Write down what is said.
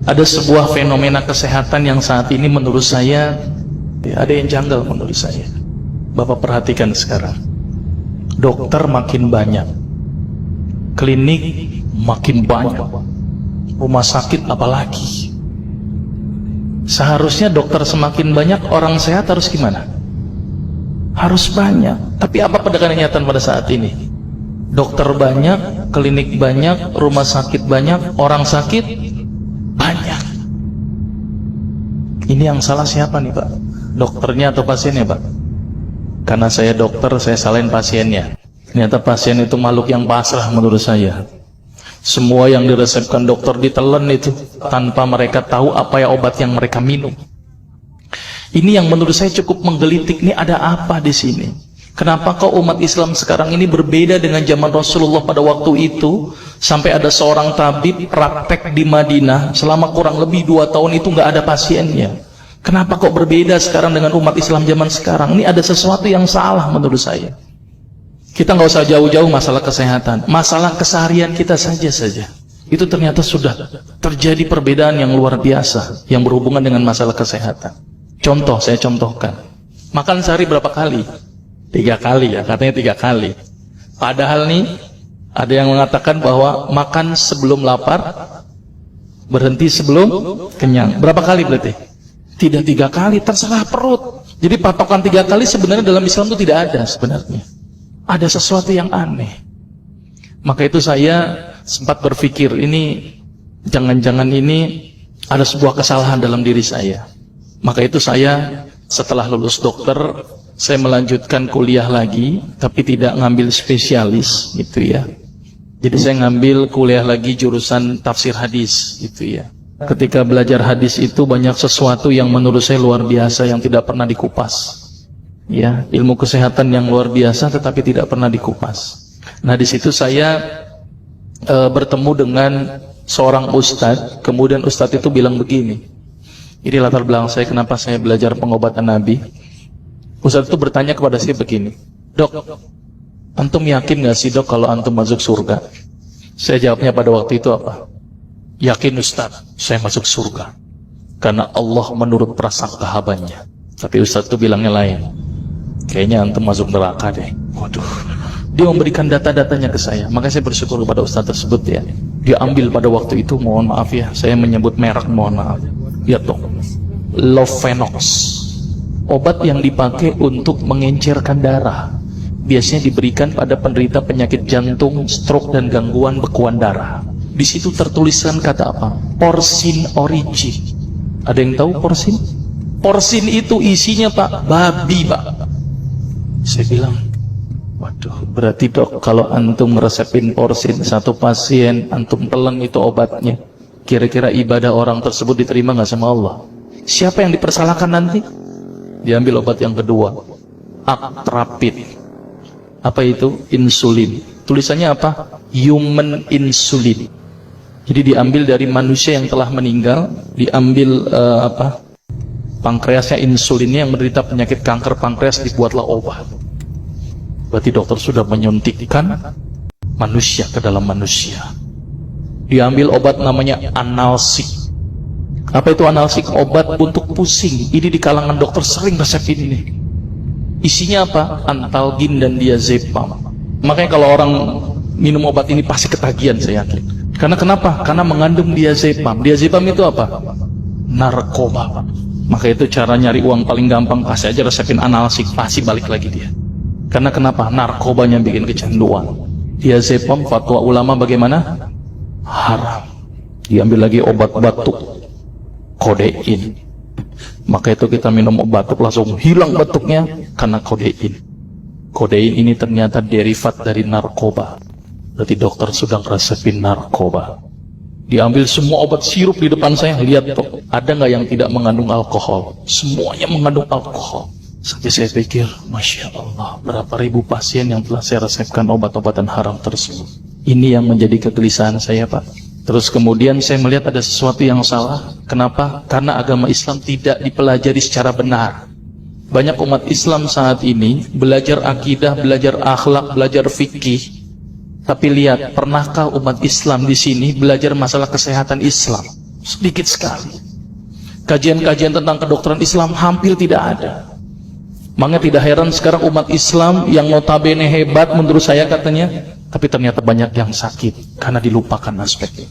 Ada sebuah fenomena kesehatan yang saat ini menurut saya ada yang janggal menurut saya. Bapak perhatikan sekarang. Dokter makin banyak, klinik makin banyak, rumah sakit apalagi. Seharusnya dokter semakin banyak, orang sehat harus gimana? Harus banyak. Tapi apa kenyataan pada saat ini? Dokter banyak, klinik banyak, rumah sakit banyak, orang sakit banyak. Ini yang salah siapa nih Pak? Dokternya atau pasiennya Pak? Karena saya dokter, saya salahin pasiennya. Ternyata pasien itu makhluk yang pasrah menurut saya. Semua yang diresepkan dokter ditelan itu tanpa mereka tahu apa ya obat yang mereka minum. Ini yang menurut saya cukup menggelitik. Nih ada apa di sini? Kenapa kok umat Islam sekarang ini berbeda dengan zaman Rasulullah pada waktu itu? Sampai ada seorang tabib praktek di Madinah selama kurang lebih 2 tahun itu nggak ada pasiennya. Kenapa kok berbeda sekarang dengan umat Islam zaman sekarang? Ini ada sesuatu yang salah menurut saya. Kita nggak usah jauh-jauh masalah kesehatan, masalah keseharian kita saja. Itu ternyata sudah terjadi perbedaan yang luar biasa yang berhubungan dengan masalah kesehatan. Contoh, saya contohkan. Makan sehari berapa kali? 3 kali ya, katanya 3 kali. Padahal nih, ada yang mengatakan bahwa makan sebelum lapar, berhenti sebelum kenyang. Berapa kali berarti? Tidak 3 kali, terserah perut. Jadi patokan 3 kali sebenarnya dalam Islam itu tidak ada sebenarnya. Ada sesuatu yang aneh. Maka itu saya sempat berpikir, ini jangan-jangan ini ada sebuah kesalahan dalam diri saya. Maka itu saya setelah lulus dokter, saya melanjutkan kuliah lagi, tapi tidak ngambil spesialis gitu ya. Jadi saya ngambil kuliah lagi jurusan tafsir hadis gitu ya. Ketika belajar hadis itu banyak sesuatu yang menurut saya luar biasa yang tidak pernah dikupas. Ya, ilmu kesehatan yang luar biasa tetapi tidak pernah dikupas. Nah, di situ saya bertemu dengan seorang ustadz. Kemudian ustadz itu bilang begini. Ini latar belakang saya kenapa saya belajar pengobatan Nabi. Ustadz itu bertanya kepada saya begini, "Dok, antum yakin gak sih dok kalau antum masuk surga?" Saya jawabnya pada waktu itu apa? "Yakin Ustaz, saya masuk surga karena Allah menurut prasangka hambanya." Tapi Ustaz itu bilangnya lain. "Kayaknya antum masuk neraka deh." Waduh. Dia memberikan data-datanya ke saya. Maka saya bersyukur kepada Ustaz tersebut ya. Dia ambil pada waktu itu, mohon maaf ya, saya menyebut merek, mohon maaf. Lihat dong. Lovenox. Obat yang dipakai untuk mengencerkan darah. Biasanya diberikan pada penderita penyakit jantung, stroke dan gangguan bekuan darah. Di situ tertuliskan kata apa? Porsin origin. Ada yang tahu porsin? Porsin itu isinya Pak, babi Pak. Saya bilang, waduh, berarti dok kalau antum resepin porsin satu pasien, antum telan itu obatnya. Kira-kira ibadah orang tersebut diterima nggak sama Allah? Siapa yang dipersalahkan nanti? Diambil obat yang kedua, Actrapid. Apa itu? Insulin. Tulisannya apa? Human insulin. Jadi diambil dari manusia yang telah meninggal, diambil pankreasnya, insulinnya, yang menderita penyakit kanker pankreas, dibuatlah obat. Berarti dokter sudah menyuntikkan manusia ke dalam manusia. Diambil obat namanya analsik. Apa itu analsik? Obat untuk pusing. Ini di kalangan dokter sering resepin ini. Isinya apa? Antalgin dan diazepam. Makanya kalau orang minum obat ini pasti ketagihan, saya yakin. Karena kenapa? Karena mengandung diazepam. Diazepam itu apa? Narkoba. Maka itu cara nyari uang paling gampang, kasih aja resepin analsik, pasti balik lagi dia. Karena kenapa? Narkobanya bikin kecanduan. Diazepam, fatwa ulama bagaimana? Haram. Diambil lagi obat batuk, kodein. Maka itu kita minum obat batuk langsung hilang batuknya karena kodein. Kodein ini ternyata derivat dari narkoba. Berarti dokter sudah resepin narkoba. Diambil semua obat sirup di depan saya, lihat tuh, ada nggak yang tidak mengandung alkohol? Semuanya mengandung alkohol. Sampai saya pikir, Masya Allah, berapa ribu pasien yang telah saya resepkan obat-obatan haram tersebut. Ini yang menjadi kegelisahan saya Pak. Terus kemudian saya melihat ada sesuatu yang salah. Kenapa? Karena agama Islam tidak dipelajari secara benar. Banyak umat Islam saat ini belajar akidah, belajar akhlak, belajar fikih. Tapi lihat, pernahkah umat Islam di sini belajar masalah kesehatan Islam? Sedikit sekali. Kajian-kajian tentang kedokteran Islam hampir tidak ada. Makanya tidak heran sekarang umat Islam yang notabene hebat menurut saya katanya, tapi ternyata banyak yang sakit karena dilupakan aspeknya.